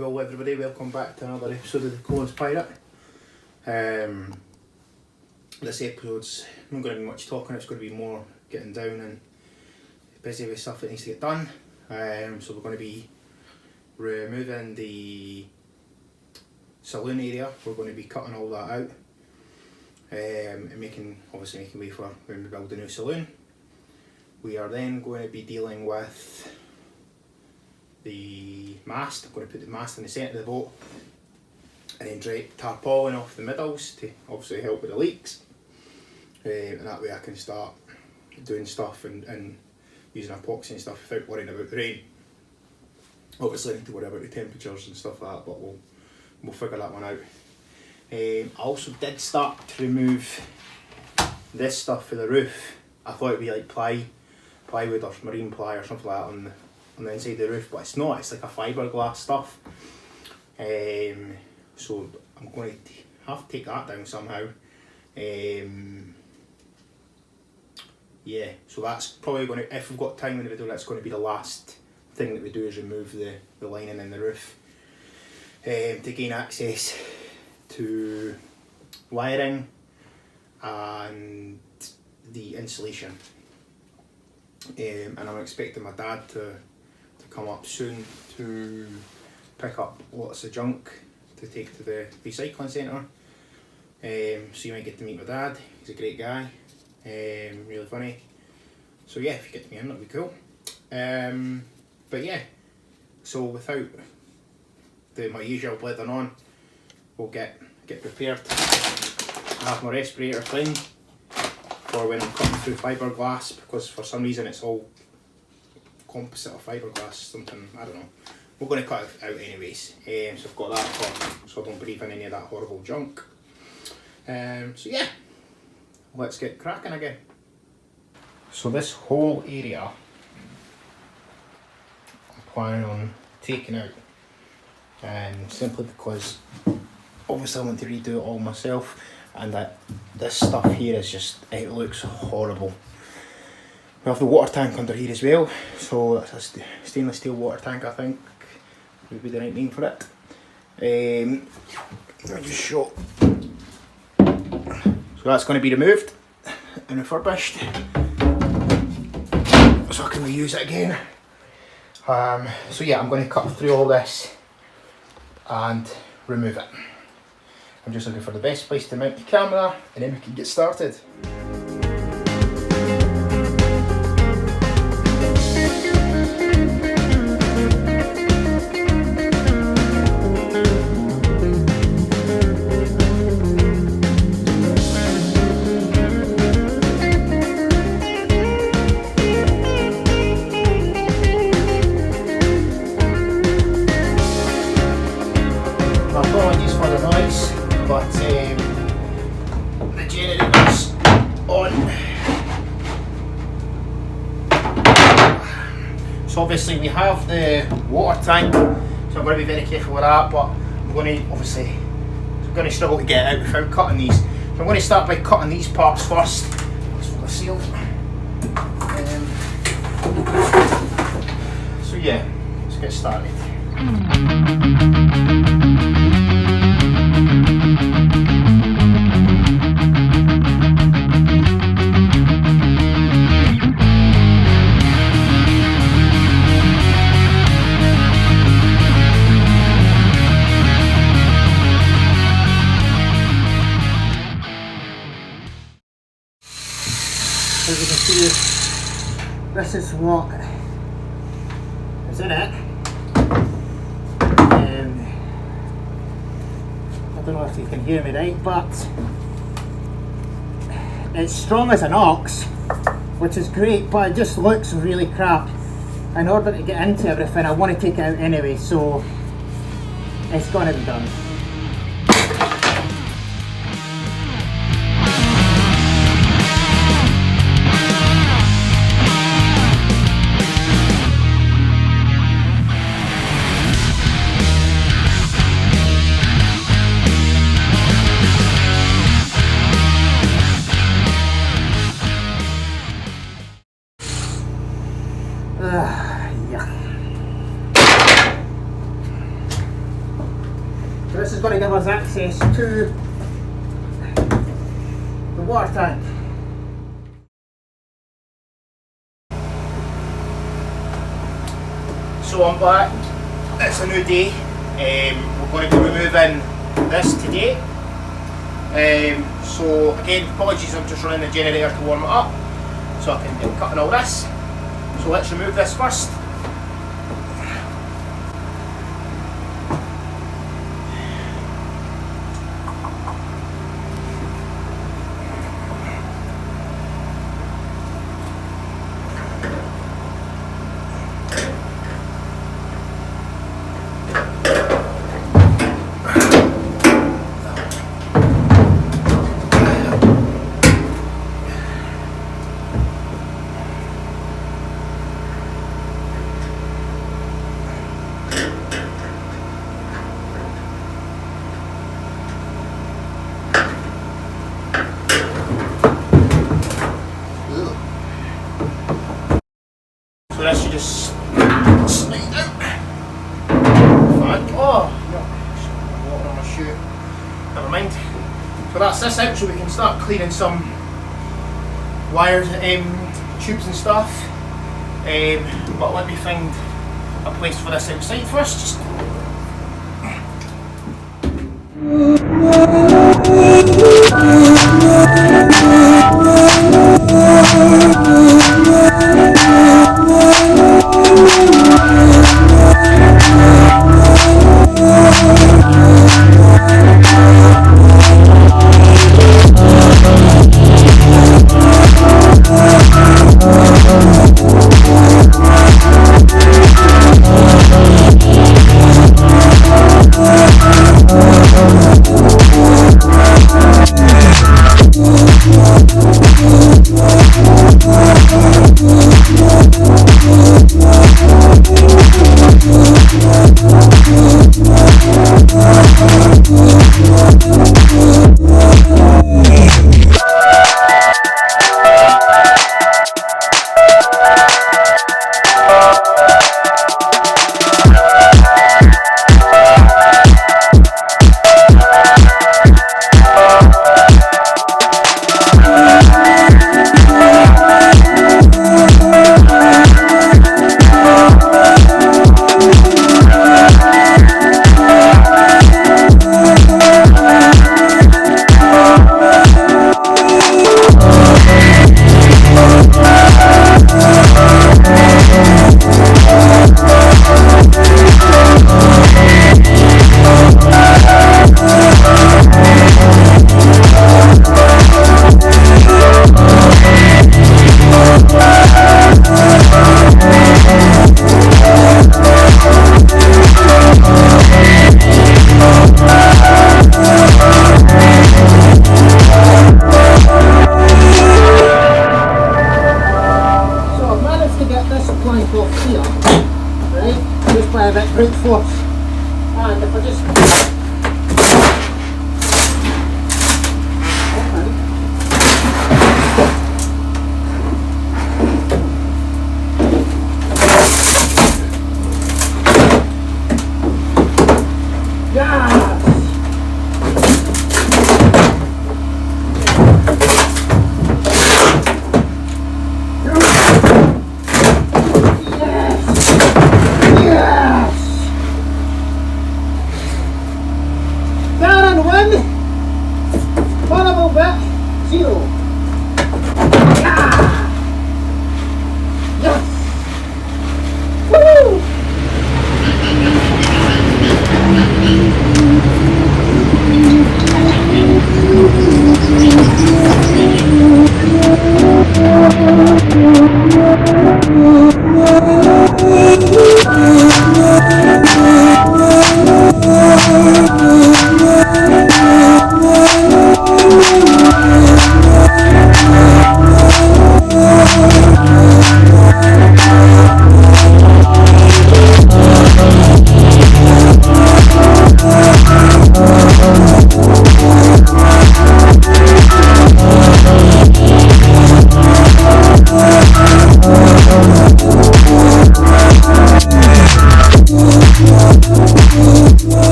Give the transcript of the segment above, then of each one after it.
Well, everybody, welcome back to another episode of the Colin's Pirate. This episode's not going to be much talking, it's going to be more getting down and busy with stuff that needs to get done. So we're going to be removing the saloon area. We're going to be cutting all that out and making way for when we build a new saloon. We are then going to be dealing with the mast. I'm going to put the mast in the centre of the boat and then drape tarpaulin off the middles to obviously help with the leaks, and that way I can start doing stuff and using epoxy and stuff without worrying about the rain. Obviously I need to worry about the temperatures and stuff like that, but we'll figure that one out. I also did start to remove this stuff for the roof. I thought it'd be like plywood or marine ply or something like that on the inside of the roof, but it's not. It's like a fiberglass stuff. So I'm going to have to take that down somehow. Yeah, so that's probably going to, if we've got time in the video, that's going to be the last thing that we do, is remove the lining in the roof to gain access to wiring and the insulation. And I'm expecting my dad to come up soon to pick up lots of junk to take to the recycling centre. So you might get to meet my dad. He's a great guy, really funny. So yeah, if you get to meet him, that'll be cool. But yeah, so without my usual blathering on, we'll get prepared. I have my respirator clean for when I'm cutting through fiberglass, because for some reason it's all composite or fiberglass, something, I don't know. We're going to cut it out anyways, so I've got that on so I don't breathe in any of that horrible junk. So yeah, let's get cracking again. So this whole area I'm planning on taking out, simply because obviously I want to redo it all myself, and that this stuff here is just, it looks horrible. We have the water tank under here as well, so that's a stainless steel water tank, I think would be the right name for it. I'll just show. So that's going to be removed and refurbished, so I can reuse it again. So yeah, I'm going to cut through all this and remove it. I'm just looking for the best place to mount the camera, and then we can get started. So obviously we have the water tank, so I'm going to be very careful with that, but I'm going to struggle to get it out without cutting these. So I'm going to start by cutting these parts first. Just for the seal. So yeah, let's get started. As you can see, this is what is in it. I don't know if you can hear me right, but it's strong as an ox, which is great, but it just looks really crap. In order to get into everything, I want to take it out anyway, so it's going to be done. Yeah. This is going to give us access to the water tank. So I'm back, it's a new day. We're going to be removing this today. So again, apologies, I'm just running the generator to warm it up so I can do cutting all this. So let's remove this first. So this should just slide out. Oh, no, water on my shoe. Never mind. So that's this out, so we can start clearing some wires, tubes and stuff. But let me find a place for this outside first. Brute force, and if I just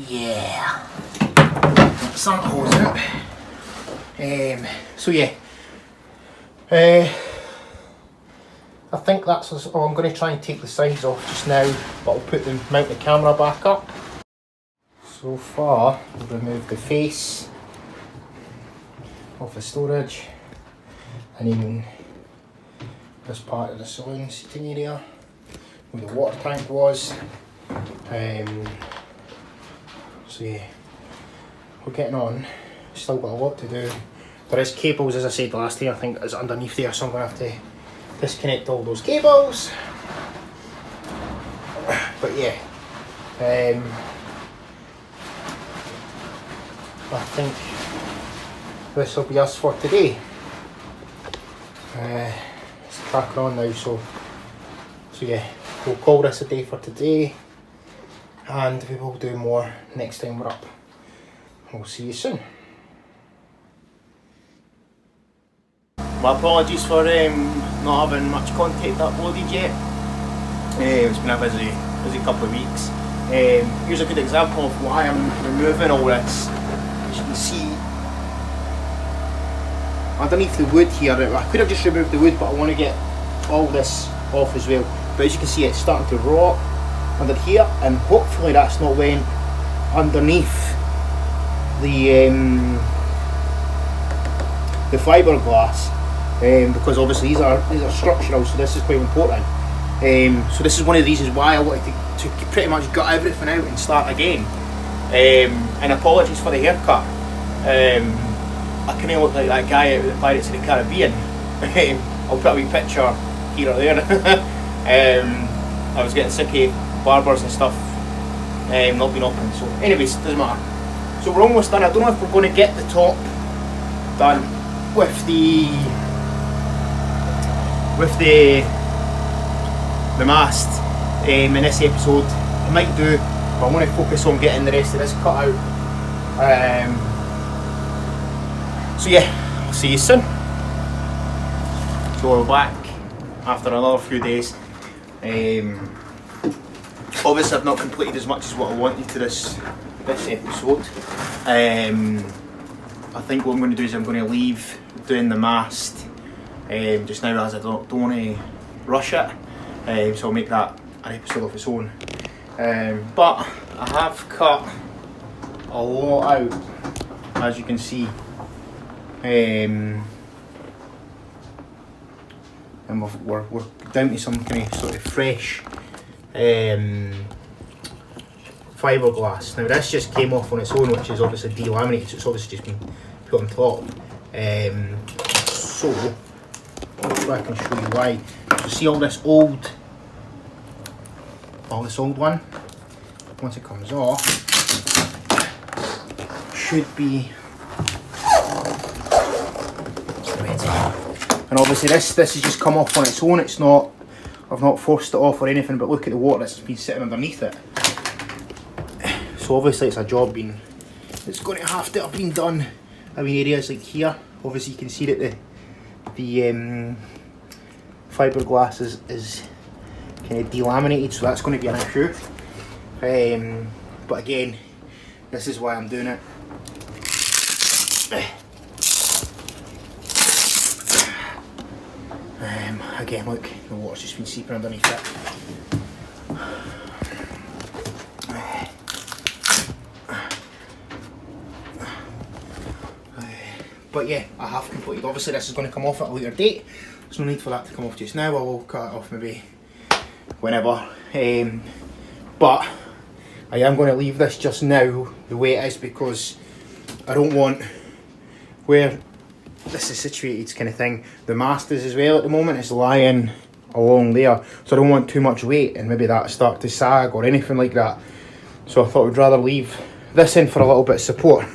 yeah, some holes out. So yeah, I think that's. Oh, I'm going to try and take the sides off just now, but I'll mount the camera back up. So far, I've removed the face off the storage, and even this part of the saloon seating area where the water tank was. So yeah, we're getting on. Still got a lot to do. There is cables, as I said last year, I think is underneath there, so I'm going to have to disconnect all those cables. But yeah, I think this will be us for today. It's cracking on now, so yeah, we'll call this a day for today, and we will do more next time we're up. We'll see you soon. My apologies for not having much content uploaded yet. It's been a busy couple of weeks. Here's a good example of why I'm removing all this. As you can see, underneath the wood here, I could have just removed the wood, but I want to get all this off as well. But as you can see, it's starting to rot under here, and hopefully that's not went underneath the fiberglass, because obviously these are structural, so this is quite important. So this is one of the reasons why I wanted to pretty much gut everything out and start again. And apologies for the haircut. I kind of look like that guy out of the Pirates of the Caribbean. I'll put a wee picture here or there. I was getting sick of barbers and stuff not being open, so anyways, doesn't matter. So we're almost done. I don't know if we're going to get the top done with the mast in this episode. I might do, but I want to focus on getting the rest of this cut out. So yeah, I'll see you soon. So we're back after another few days. Obviously I've not completed as much as what I wanted to this episode. I think what I'm going to do is I'm going to leave doing the mast just now, as I don't want to rush it. So I'll make that an episode of its own. But I have cut a lot out, as you can see. And we're down to some kind of sort of fresh fiberglass. Now this just came off on its own, which is obviously delaminated, so it's obviously just been put on top. So hopefully I can show you why. So see all this old one, once it comes off, should be ready. And obviously this has just come off on its own. It's not, I've not forced it off or anything, but look at the water that's been sitting underneath it. So obviously it's a job it's going to have to have been done. I mean, areas like here, obviously you can see that the fiberglass is kind of delaminated, so that's going to be an issue. But again, this is why I'm doing it. Again, look, the water's just been seeping underneath it. But yeah, I have completed. Obviously this is going to come off at a later date. There's no need for that to come off just now. I will cut it off maybe whenever. But I am going to leave this just now the way it is, because I don't want where this is situated kind of thing. The mast is as well at the moment. It's lying along there, so I don't want too much weight and maybe that start to sag or anything like that. So I thought I'd rather leave this in for a little bit of support.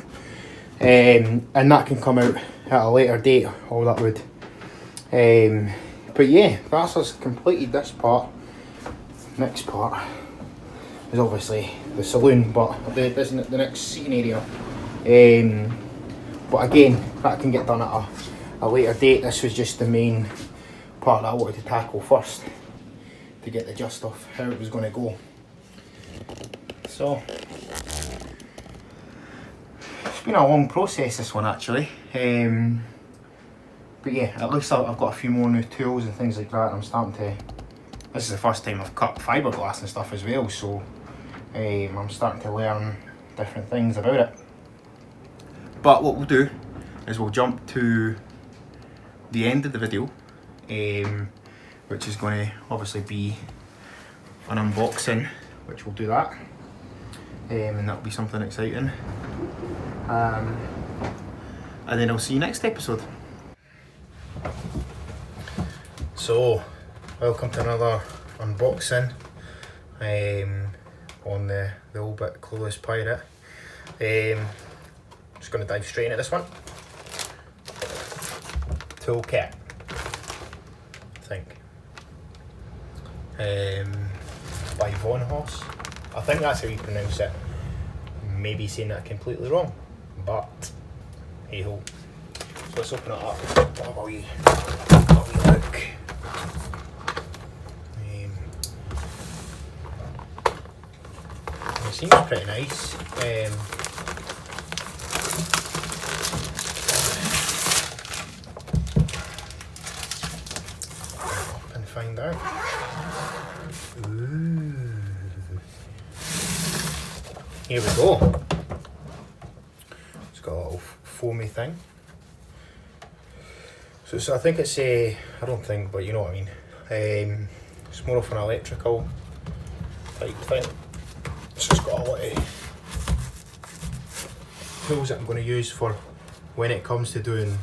And that can come out at a later date, all that would. But yeah, that's us completed this part. Next part is obviously the saloon, but the next seating area. But again, that can get done at a later date. This was just the main part that I wanted to tackle first, to get the gist of how it was going to go. So been a long process, this one actually. But yeah, at least I've got a few more new tools and things like that. I'm starting to, this is the first time I've cut fiberglass and stuff as well, so I'm starting to learn different things about it. But what we'll do is we'll jump to the end of the video, which is going to obviously be an unboxing, which we'll do that, and that'll be something exciting. And then I'll see you next episode. So, welcome to another unboxing on the old bit Clueless Pirate. Just going to dive straight into this one. Toolkit, I think. By Von Hoss. I think that's how you pronounce it. Maybe saying that completely wrong, but hey ho. So let's open it up. Have a wee look. It seems pretty nice. Up and find out. Ooh. Here we go. It's got a little foamy thing. So I think it's a, I don't think, but you know what I mean. It's more of an electrical type thing. So it's got a lot of tools that I'm going to use for when it comes to doing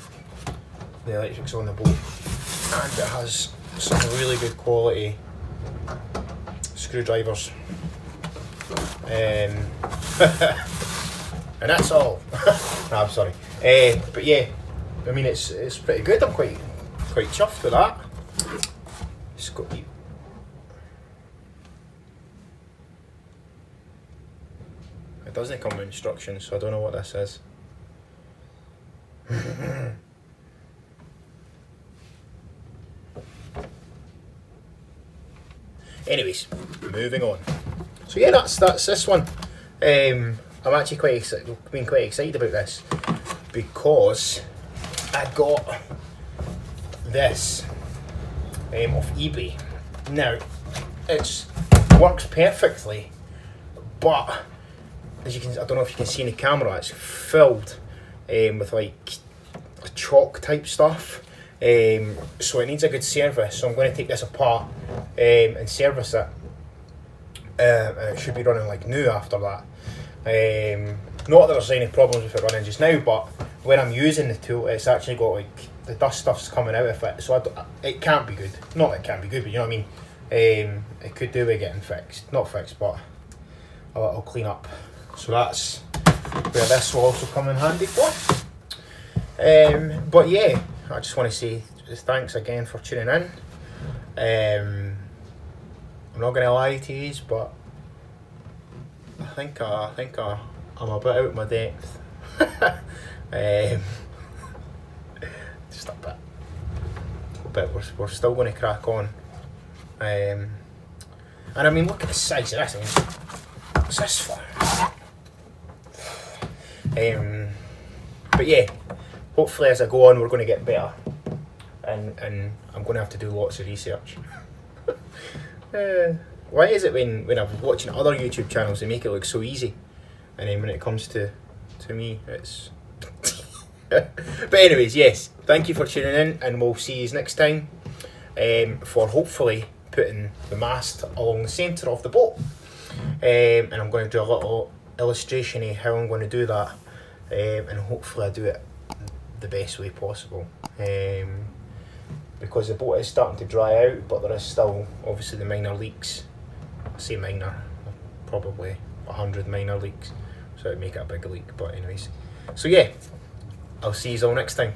the electrics on the boat. And it has some really good quality screwdrivers. And that's all. No, I'm sorry. But yeah, I mean it's pretty good. I'm quite chuffed with that. It's got, it doesn't come with instructions, so I don't know what this is. Anyways, moving on. So yeah, that's this one. I'm actually quite excited. Been quite excited about this because I got this off eBay. Now, it works perfectly, but as you can, I don't know if you can see in the camera, it's filled with like chalk type stuff. So it needs a good service. So I'm going to take this apart and service it. And it should be running like new after that. Not that there's any problems with it running just now, but when I'm using the tool, it's actually got like the dust stuff's coming out of it, so it can't be good. Not that it can't be good, but you know what I mean. It could do with getting fixed, not fixed, but a little clean up. So that's where this will also come in handy for. But yeah, I just want to say thanks again for tuning in. I'm not going to lie to you, but I think I'm a bit out of my depth. Just a bit. But we're still going to crack on. And I mean, look at the size of this. I mean, what's this for? But yeah, hopefully as I go on, we're going to get better. And I'm going to have to do lots of research. Why is it when I'm watching other YouTube channels, they make it look so easy, and then when it comes to me, it's... But anyways, yes, thank you for tuning in, and we'll see you next time for hopefully putting the mast along the centre of the boat. And I'm going to do a little illustration of how I'm going to do that, and hopefully I do it the best way possible. Because the boat is starting to dry out, but there is still obviously the minor leaks. I say minor, probably 100 minor leaks, so it'd make it a big leak, but anyways. So yeah, I'll see you all next time.